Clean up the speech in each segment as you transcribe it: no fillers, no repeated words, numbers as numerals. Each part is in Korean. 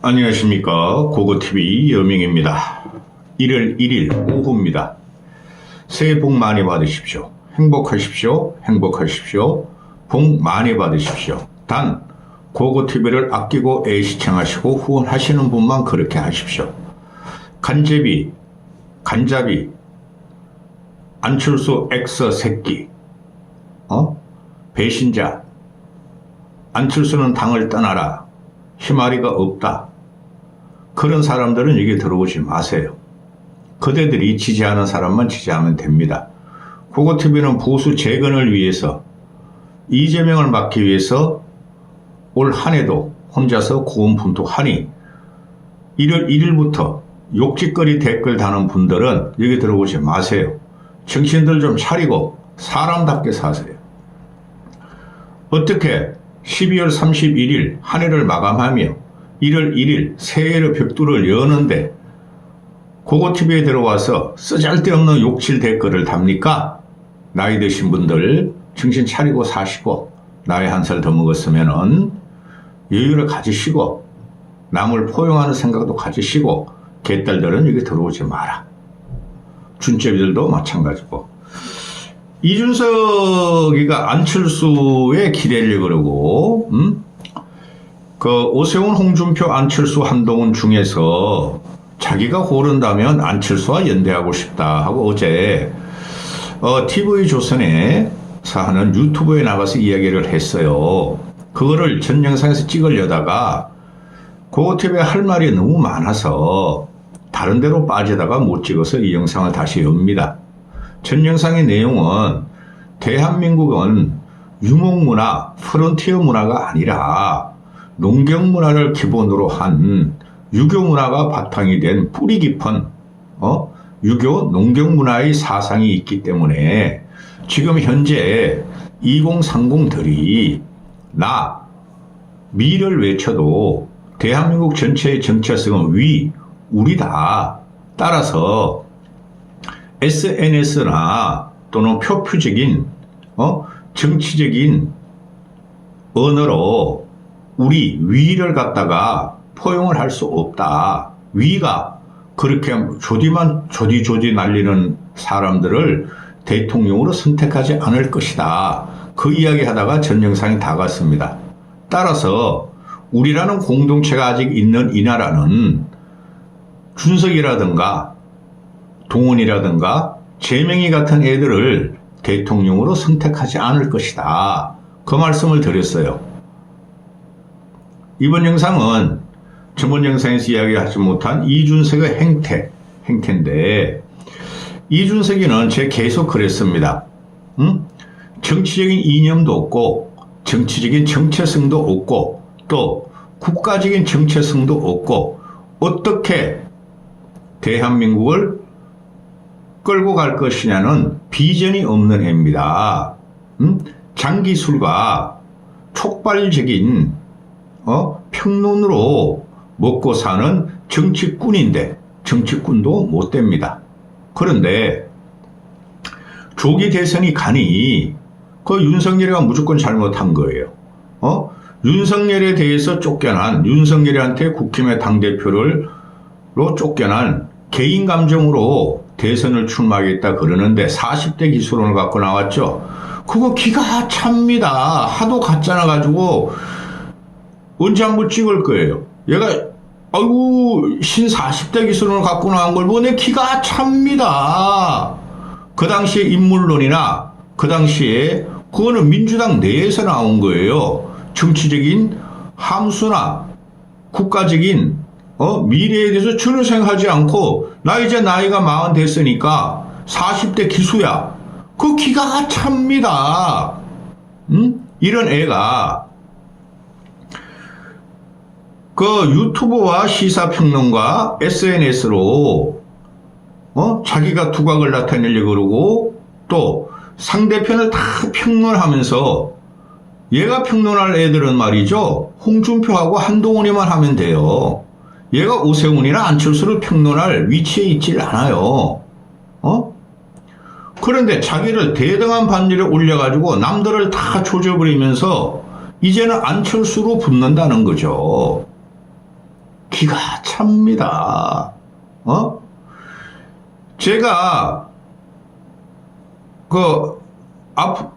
안녕하십니까. 고고TV 여명입니다. 1월 1일 오후입니다. 새해 복 많이 받으십시오. 행복하십시오. 행복하십시오. 복 많이 받으십시오. 단 고고TV를 아끼고 애시청하시고 후원하시는 분만 그렇게 하십시오. 간제비, 안철수 엑서 새끼, 배신자, 안철수는 당을 떠나라, 희마리가 없다. 그런 사람들은 여기 들어오지 마세요. 그대들이 지지하는 사람만 지지하면 됩니다. 고고TV는 보수 재건을 위해서, 이재명을 막기 위해서 올 한 해도 혼자서 고군분투하니 1월 1일부터 욕짓거리 댓글 다는 분들은 여기 들어오지 마세요. 정신들 좀 차리고 사람답게 사세요. 어떻게 12월 31일 한 해를 마감하며 1월 1일 새해의 벽두를 여는데 고고TV에 들어와서 쓰잘데없는 욕칠 댓글을 답니까? 나이 드신 분들 정신 차리고 사시고, 나이 한 살 더 먹었으면은 여유를 가지시고 남을 포용하는 생각도 가지시고, 개딸들은 여기 들어오지 마라. 준제비들도 마찬가지고. 이준석이가 안철수에 기대려고 그러고, 그 오세훈, 홍준표, 안철수, 한동훈 중에서 자기가 고른다면 안철수와 연대하고 싶다 하고 어제 TV조선에서 하는 유튜브에 나가서 이야기를 했어요. 그거를 전 영상에서 찍으려다가 고고TV에 할 말이 너무 많아서 다른 데로 빠지다가 못 찍어서 이 영상을 다시 엽니다. 전 영상의 내용은 대한민국은 유목문화, 프론티어 문화가 아니라 농경문화를 기본으로 한 유교문화가 바탕이 된 뿌리 깊은 유교 농경문화의 사상이 있기 때문에 지금 현재 2030들이 미를 외쳐도 대한민국 전체의 정체성은 우리다. 따라서 SNS나 또는 표표적인 정치적인 언어로 위를 갖다가 포용을 할 수 없다. 위가 그렇게 조디 날리는 사람들을 대통령으로 선택하지 않을 것이다. 그 이야기 하다가 전 영상이 다 갔습니다. 따라서 우리라는 공동체가 아직 있는 이 나라는 준석이라든가 동원이라든가 재명이 같은 애들을 대통령으로 선택하지 않을 것이다. 그 말씀을 드렸어요. 이번 영상은 저번 영상에서 이야기하지 못한 이준석의 행태인데, 이준석이는 제가 계속 그랬습니다. 정치적인 이념도 없고 정치적인 정체성도 없고 또 국가적인 정체성도 없고 어떻게 대한민국을 끌고 갈 것이냐는 비전이 없는 애입니다. 장기술과 촉발적인 평론으로 먹고 사는 정치꾼인데 정치꾼도 못 됩니다. 그런데 조기 대선이 가니 그 윤석열이가 무조건 잘못한 거예요. 윤석열에 대해서 쫓겨난, 윤석열한테 국힘의 당대표로 쫓겨난 개인 감정으로 대선을 출마하겠다 그러는데 40대 기술론을 갖고 나왔죠. 그거 기가 찹니다. 하도 가짜나 가지고 언제 한번 찍을 거예요. 얘가 신 40대 기술론을 갖고 나온 걸 보니 기가 찹니다. 그 당시에 인물론이나 그 당시에 그거는 민주당 내에서 나온 거예요. 정치적인 함수나 국가적인 미래에 대해서 전혀 생각하지 않고 이제 나이가 40 됐으니까 40대 기수야. 그 기가 찹니다. 이런 애가 그 유튜브와 시사평론가 SNS로 자기가 두각을 나타내려고 그러고 또 상대편을 다 평론하면서, 얘가 평론할 애들은 말이죠, 홍준표하고 한동훈이만 하면 돼요. 얘가 오세훈이나 안철수를 평론할 위치에 있질 않아요. 그런데 자기를 대등한 반열에 올려가지고 남들을 다 조져버리면서 이제는 안철수로 붙는다는 거죠. 기가 찹니다. 제가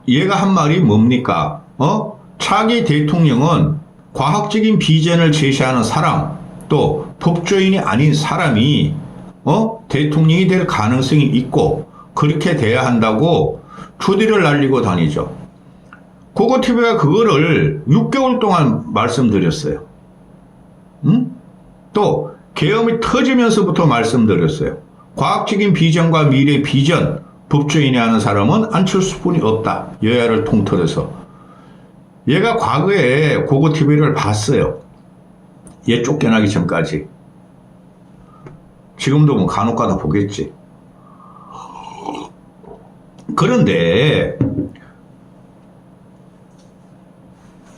얘가 한 말이 뭡니까? 차기 대통령은 과학적인 비전을 제시하는 사람, 또 법조인이 아닌 사람이 대통령이 될 가능성이 있고 그렇게 돼야 한다고 추디를 날리고 다니죠. 고고TV가 그거를 6개월 동안 말씀드렸어요. 또 계엄이 터지면서부터 말씀드렸어요. 과학적인 비전과 미래 비전, 법조인이 하는 사람은 안철수뿐이 없다. 여야를 통틀어서. 얘가 과거에 고고TV를 봤어요. 얘 쫓겨나기 전까지. 지금도 뭐 간혹가다 보겠지. 그런데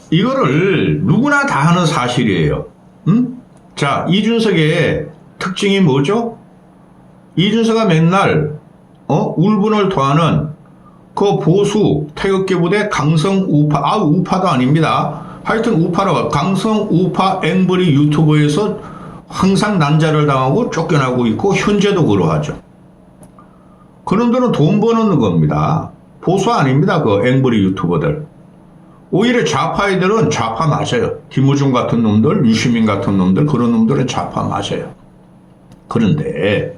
이거를 누구나 다 하는 사실이에요. 자, 이준석의 특징이 뭐죠? 이준석가 맨날 울분을 토하는 그 보수 태극기 부대 강성 우파, 우파도 아닙니다. 하여튼 우파라고, 강성 우파 앵벌이 유튜버에서 항상 난자를 당하고 쫓겨나고 있고 현재도 그러하죠. 그놈들은 돈 버는 겁니다. 보수 아닙니다. 그 앵벌이 유튜버들. 오히려 좌파애들은 좌파 맞아요. 김우중 같은 놈들, 유시민 같은 놈들, 그런 놈들은 좌파 맞아요. 그런데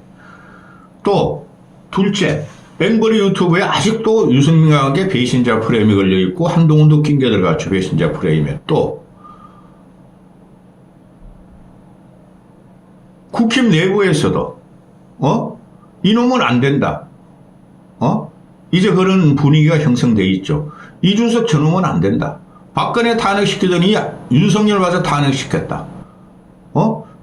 또 둘째, 앵벌이 유튜브에 아직도 유승민에게 배신자 프레임이 걸려있고 한동훈도 낑겨 들어갔죠. 배신자 프레임에. 또 국힘 내부에서도 이놈은 안 된다. 이제 그런 분위기가 형성돼 있죠. 이준석 저놈은 안 된다. 박근혜 탄핵시키더니 윤석열 와서 탄핵시켰다.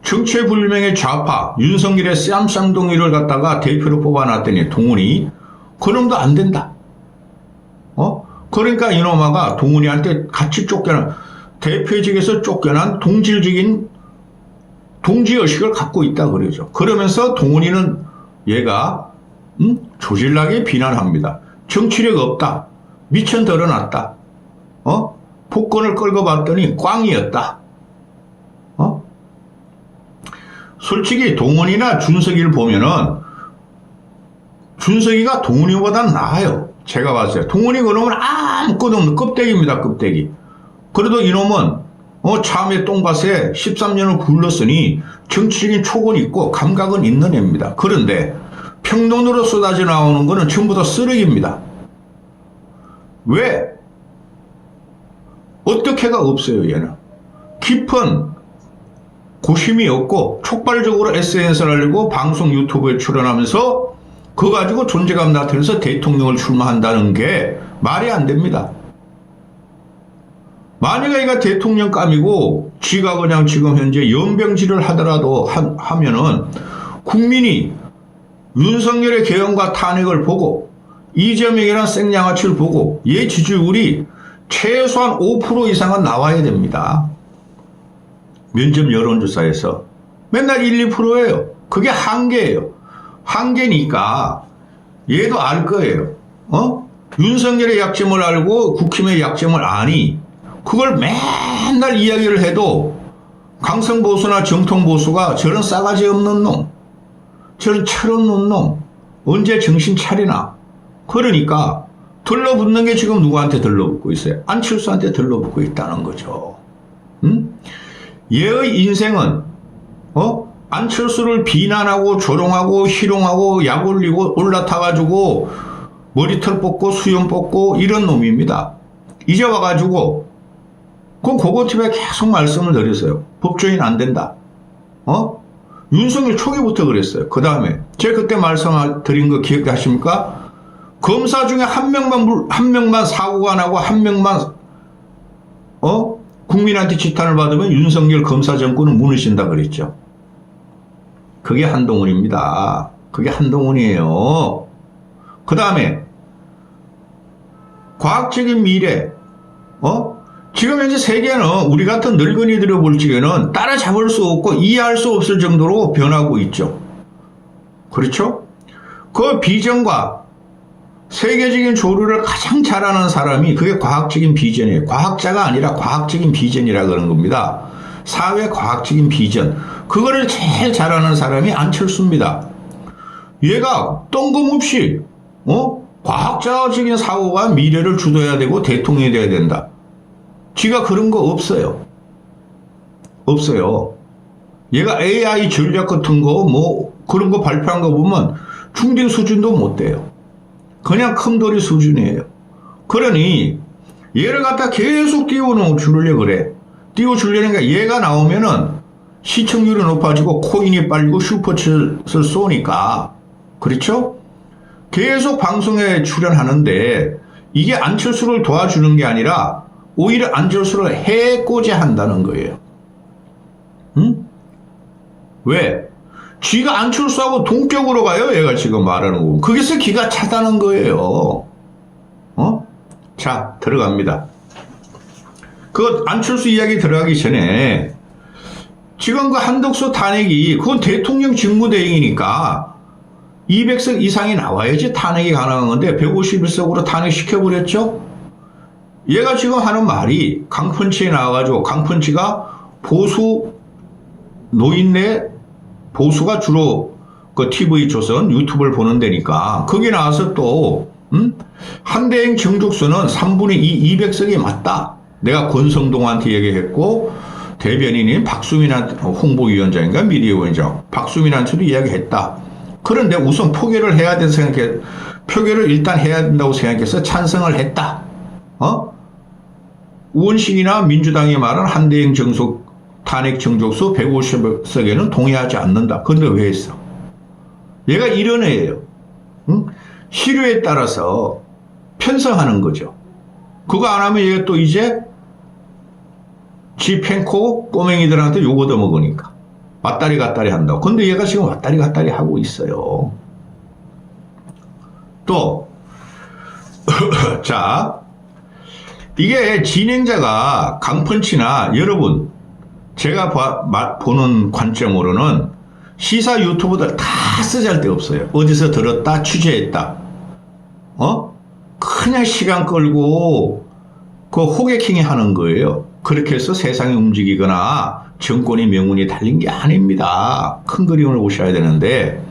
정체불명의 좌파 윤석열의 쌈쌍둥이를 갖다가 대표로 뽑아놨더니 동훈이 그놈도 안 된다. 그러니까 이놈아가 동훈이한테 같이 쫓겨난, 대표직에서 쫓겨난 동질적인 동지의식을 갖고 있다 그러죠. 그러면서 동훈이는 얘가 조질나게 비난합니다. 정치력 없다. 미천 드러났다. 복권을 끌고 봤더니 꽝이었다. 솔직히 동훈이나 준석이를 보면은 준석이가 동훈이보다 나아요. 제가 봤어요. 동훈이 그놈은 아무것도 없는 껍데기입니다. 껍데기. 그래도 이놈은 참외 똥밭에 13년을 굴렀으니 정치적인 촉은 있고 감각은 있는 애입니다. 그런데 평론으로 쏟아져 나오는 거는 전부 다 쓰레기입니다. 왜? 어떻게가 없어요. 얘는 깊은 고심이 없고 촉발적으로 SNS를 알리고 방송 유튜브에 출연하면서 그거 가지고 존재감 나타내서 대통령을 출마한다는 게 말이 안 됩니다. 만약에 얘가 대통령감이고 지가 그냥 지금 현재 연병질을 하더라도 하면은 국민이 윤석열의 개헌과 탄핵을 보고 이재명이란 생양아치를 보고 얘 지지율이 최소한 5% 이상은 나와야 됩니다. 면접 여론조사에서 맨날 1, 2%예요. 그게 한계예요. 한계니까 얘도 알 거예요. 윤석열의 약점을 알고 국힘의 약점을 아니 그걸 맨날 이야기를 해도 강성보수나 정통보수가 저런 싸가지 없는 놈, 저런 철없는 놈 언제 정신 차리나. 그러니까 들러붙는 게 지금 누구한테 들러붙고 있어요? 안철수한테 들러붙고 있다는 거죠. 얘의 인생은 안철수를 비난하고 조롱하고 희롱하고 약 올리고 올라타가지고 머리털 뽑고 수염 뽑고 이런 놈입니다. 이제 와가지고 그건 고고TV에 계속 말씀을 드렸어요. 법조인 안 된다. 윤석열 초기부터 그랬어요. 그 다음에 제가 그때 말씀드린 거 기억하십니까? 검사 중에 한 명만 사고가 나고 한 명만 국민한테 지탄을 받으면 윤석열 검사 정권은 무너진다 그랬죠. 그게 한동훈입니다. 그게 한동훈이에요. 그 다음에 과학적인 미래, 지금 현재 세계는 우리 같은 늙은이들을 볼 적에는 따라잡을 수 없고 이해할 수 없을 정도로 변하고 있죠. 그렇죠? 그 비전과 세계적인 조류를 가장 잘하는 사람이 그게 과학적인 비전이에요. 과학자가 아니라 과학적인 비전이라 그런 겁니다. 사회 과학적인 비전. 그거를 제일 잘하는 사람이 안철수입니다. 얘가 뜬금없이 과학자적인 사고가 미래를 주도해야 되고 대통령이 돼야 된다. 지가 그런 거 없어요. 없어요. 얘가 AI 전략 같은 거 그런 거 발표한 거 보면 중딩 수준도 못 돼요. 그냥 컴돌이 수준이에요. 그러니 얘를 갖다 계속 띄워주려고 그래. 띄워주려니까 얘가 나오면은 시청률이 높아지고 코인이 빨리고 슈퍼챗을 쏘니까. 그렇죠? 계속 방송에 출연하는데 이게 안철수를 도와주는 게 아니라 오히려 안철수를 해코지 한다는 거예요. 응? 왜? 쥐가 안철수하고 동격으로 가요. 얘가 지금 말하는 거. 거기서 기가 차다는 거예요. 자, 들어갑니다. 그 안철수 이야기 들어가기 전에 지금 그 한덕수 탄핵이 그건 대통령 직무대행이니까 200석 이상이 나와야지 탄핵이 가능한 건데 151석으로 탄핵시켜버렸죠. 얘가 지금 하는 말이 강펀치에 나와가지고 강펀치가 보수 노인네 보수가 주로 그 TV조선 유튜브를 보는 데니까 거기 나와서 또 한대행 정족수는 3분의 2 200석이 맞다. 내가 권성동한테 얘기했고 대변인인 박수민한테 홍보위원장인가 미디어위원장 박수민한테도 이야기했다. 그런데 우선 표결을 해야 된다고 생각해 표결을 일단 해야 된다고 생각해서 찬성을 했다. 우원식이나 민주당이 말한 한대행 정속 탄핵 정족수 150석에는 동의하지 않는다. 그런데 왜 했어? 얘가 이런 애예요. 실효에 따라서 편성하는 거죠. 그거 안 하면 얘가 또 이제 지 팬코 꼬맹이들한테 욕 얻어먹으니까 왔다리 갔다리 한다고. 근데 얘가 지금 왔다리 갔다리 하고 있어요. 또 자, 이게 진행자가 강펀치나 여러분 제가 보는 관점으로는 시사 유튜버들 다 쓰잘데없어요. 어디서 들었다 취재했다. 그냥 시간 끌고 그 호객행위 하는 거예요. 그렇게 해서 세상이 움직이거나 정권의 명운이 달린 게 아닙니다. 큰 그림을 보셔야 되는데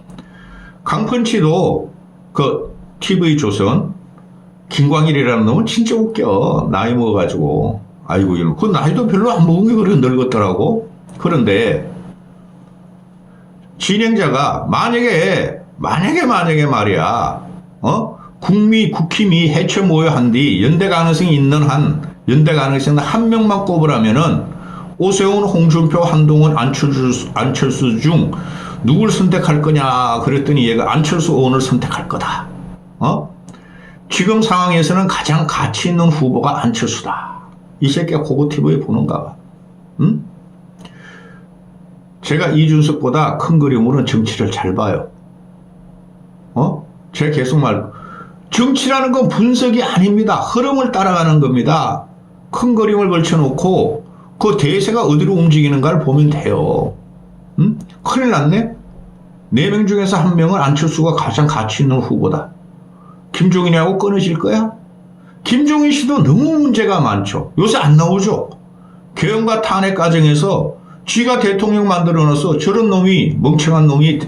강펀치도 그 TV조선 김광일이라는 놈은 진짜 웃겨. 나이 먹어가지고 아이고 이런 그 나이도 별로 안 먹은 게 그렇게 늙었더라고. 그런데 진행자가 만약에 말이야 국힘이 해체 모여한 뒤 연대 가능성이 있는 한 명만 꼽으라면은 오세훈, 홍준표, 한동훈, 안철수 중 누굴 선택할 거냐 그랬더니 얘가 안철수 의원을 선택할 거다. 지금 상황에서는 가장 가치 있는 후보가 안철수다. 이 새끼가 고고TV에 보는가 봐. 제가 이준석보다 큰 그림으로는 정치를 잘 봐요. 제가 계속 정치라는 건 분석이 아닙니다. 흐름을 따라가는 겁니다. 큰 그림을 걸쳐놓고 그 대세가 어디로 움직이는가를 보면 돼요. 큰일 났네? 4명 중에서 1명은 안철수가 가장 가치 있는 후보다. 김종인하고 끊어질 거야? 김종인 씨도 너무 문제가 많죠. 요새 안 나오죠. 개헌과 탄핵 과정에서 쥐가 대통령 만들어놔서 저런 놈이 멍청한 놈이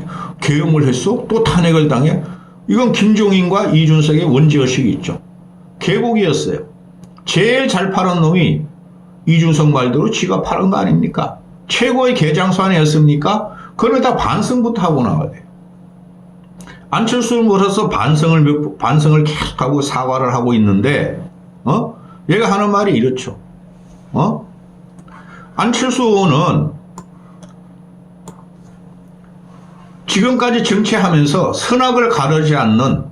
개헌을 했어? 또 탄핵을 당해? 이건 김종인과 이준석의 원죄의식이 있죠. 개복이었어요. 제일 잘 팔은 놈이 이준석 말대로 쥐가 팔은 거 아닙니까? 최고의 개장수안이었습니까? 그걸 다 반성부터 하고 나와야 돼요. 안철수를 몰아서 반성을 계속하고 사과를 하고 있는데 얘가 하는 말이 이렇죠. 안철수 의원은 지금까지 정치하면서 선악을 가르지 않는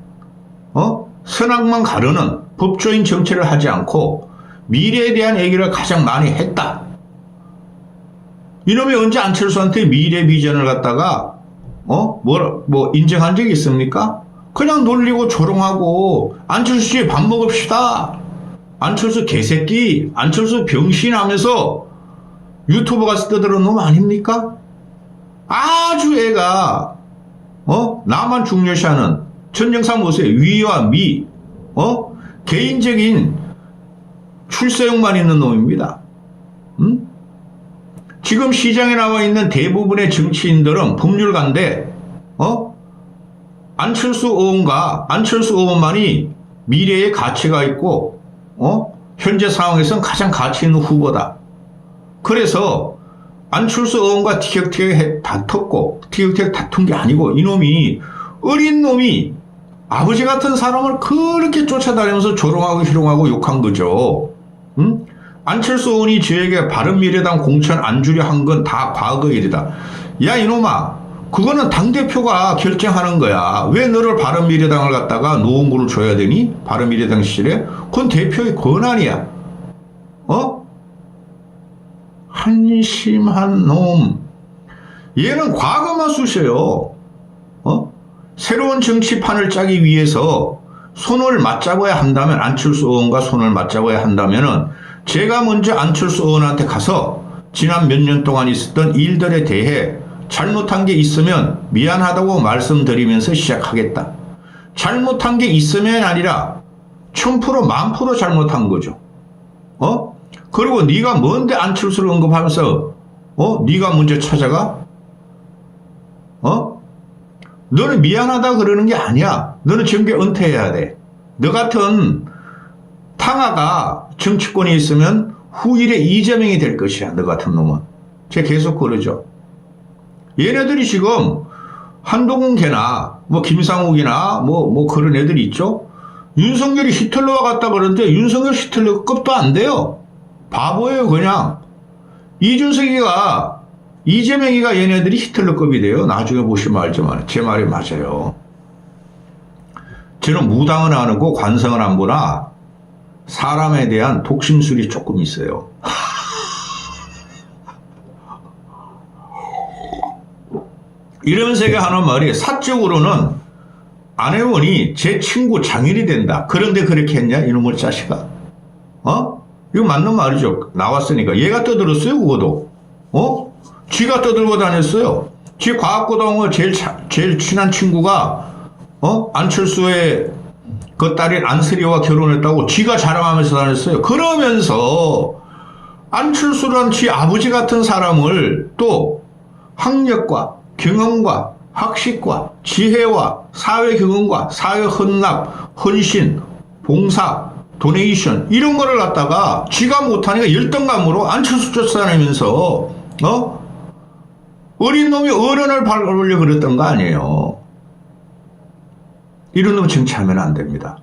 선악만 가르는 법조인 정치를 하지 않고 미래에 대한 얘기를 가장 많이 했다. 이놈이 언제 안철수한테 미래 비전을 갖다가 인정한 적이 있습니까? 그냥 놀리고 조롱하고 안철수 씨 밥 먹읍시다. 안철수 개새끼, 안철수 병신 하면서 유튜브 가서 떠드는 놈 아닙니까? 아주 애가 나만 중요시하는 전영상 보세요. 위와 미 개인적인 출세욕만 있는 놈입니다. 지금 시장에 나와 있는 대부분의 정치인들은 법률가인데, 안철수 의원만이 미래에 가치가 있고, 현재 상황에서는 가장 가치 있는 후보다. 그래서 안철수 의원과 티격태격 다툰 게 아니고, 이놈이, 어린 놈이 아버지 같은 사람을 그렇게 쫓아다니면서 조롱하고 희롱하고 욕한 거죠. 응? 안철수 의원이 저에게 바른미래당 공천 안 주려 한 건 다 과거 일이다. 야, 이놈아, 그거는 당대표가 결정하는 거야. 왜 너를 바른미래당을 갖다가 노원구를 줘야 되니? 바른미래당 시절에? 그건 대표의 권한이야. 한심한 놈. 얘는 과거만 쑤셔요. 새로운 정치판을 짜기 위해서 손을 맞잡아야 한다면, 안철수 의원과 손을 맞잡아야 한다면은 제가 먼저 안철수 의원한테 가서 지난 몇 년 동안 있었던 일들에 대해 잘못한 게 있으면 미안하다고 말씀드리면서 시작하겠다. 잘못한 게 있으면 아니라 1000% 10,000% 잘못한 거죠. 그리고 네가 뭔데 안철수를 언급하면서 네가 먼저 찾아가? 너는 미안하다 그러는 게 아니야. 너는 정계 은퇴해야 돼. 너 같은 탕아가 정치권에 있으면 후일의 이재명이 될 것이야. 너 같은 놈은. 제가 계속 그러죠. 얘네들이 지금 한동훈 개나 김상욱이나 그런 애들이 있죠. 윤석열이 히틀러와 같다 그러는데 윤석열 히틀러급도 안 돼요. 바보예요 그냥. 이재명이가 얘네들이 히틀러급이 돼요. 나중에 보시면 알지만 제 말이 맞아요. 저는 무당은 안 하고 관성은 안 보나 사람에 대한 독심술이 조금 있어요. 이러면서 제가 하는 말이, 사적으로는 안혜원이 제 친구 장인이 된다. 그런데 그렇게 했냐 이놈의 자식아. 이거 맞는 말이죠. 나왔으니까. 얘가 떠들었어요 그거도. 쥐가 떠들고 다녔어요. 지 과학고등어 제일 친한 친구가 안철수의 그 딸인 안슬이와 결혼했다고 지가 자랑하면서 다녔어요. 그러면서 안철수란 지 아버지 같은 사람을 또 학력과 경험과 학식과 지혜와 사회 경험과 사회 헌납, 헌신, 봉사, 도네이션 이런 거를 갖다가 지가 못하니까 열등감으로 안철수 쫓아다니면서 어린 놈이 어른을 밟으려 그랬던 거 아니에요. 이런 놈 정치하면 안 됩니다.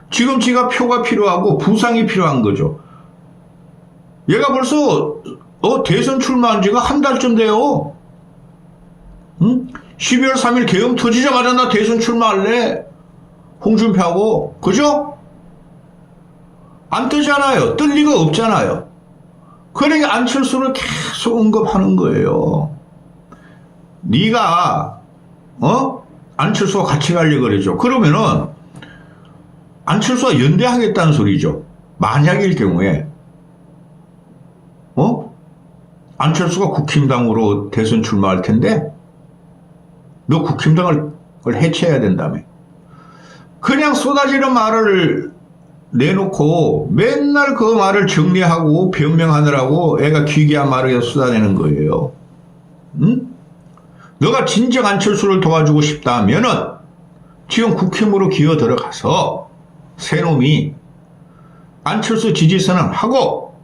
지금 지가 표가 필요하고 부상이 필요한 거죠. 얘가 벌써 대선 출마한 지가 한 달쯤 돼요. 12월 3일 계엄 터지자마자 나 대선 출마할래. 홍준표하고. 그죠? 안 뜨잖아요. 뜰 리가 없잖아요. 그러니까 안철수를 계속 언급하는 거예요. 네가 안철수와 같이 가려고 그러죠. 그러면은 안철수와 연대하겠다는 소리죠. 만약일 경우에 안철수가 국힘당으로 대선 출마할 텐데 너 국힘당을 해체해야 된다며. 그냥 쏟아지는 말을 내놓고 맨날 그 말을 정리하고 변명하느라고 애가 기괴한 말을 쏟아내는 거예요. 너가 진정 안철수를 도와주고 싶다 하면은 지금 국힘으로 기어 들어가서 새놈이 안철수 지지선언 하고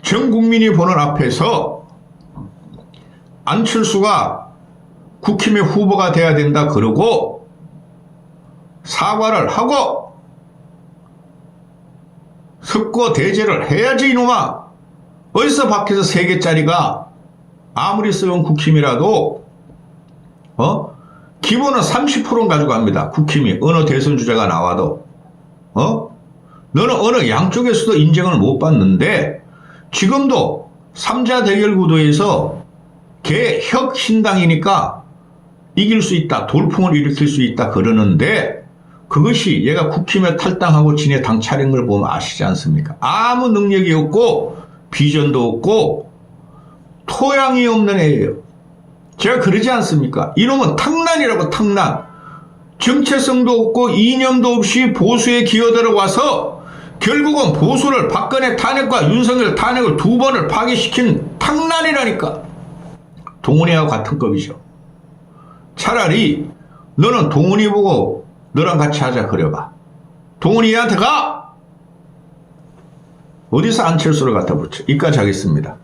전 국민이 보는 앞에서 안철수가 국힘의 후보가 돼야 된다 그러고 사과를 하고 석고 대제를 해야지 이놈아. 어디서 밖에서 3개짜리가 아무리 쓰면 국힘이라도 기본은 30%는 가져갑니다. 국힘이 어느 대선 주자가 나와도 너는 어느 양쪽에서도 인정을 못 받는데 지금도 3자 대결 구도에서 개혁신당이니까 이길 수 있다. 돌풍을 일으킬 수 있다 그러는데 그것이 얘가 국힘에 탈당하고 지네 당 차린 걸 보면 아시지 않습니까? 아무 능력이 없고 비전도 없고 토양이 없는 애예요. 제가 그러지 않습니까? 이놈은 탕난이라고 탕난. 정체성도 없고 이념도 없이 보수에 기어들어와서 결국은 보수를 박근혜 탄핵과 윤석열 탄핵을 2번을 파기시킨 탕난. 아니라니까. 동훈이와 같은 급이죠. 차라리 너는 동훈이 보고 너랑 같이 하자 그래봐. 동훈이 얘한테 가! 어디서 안철수를 갖다 붙여. 이까지 하겠습니다.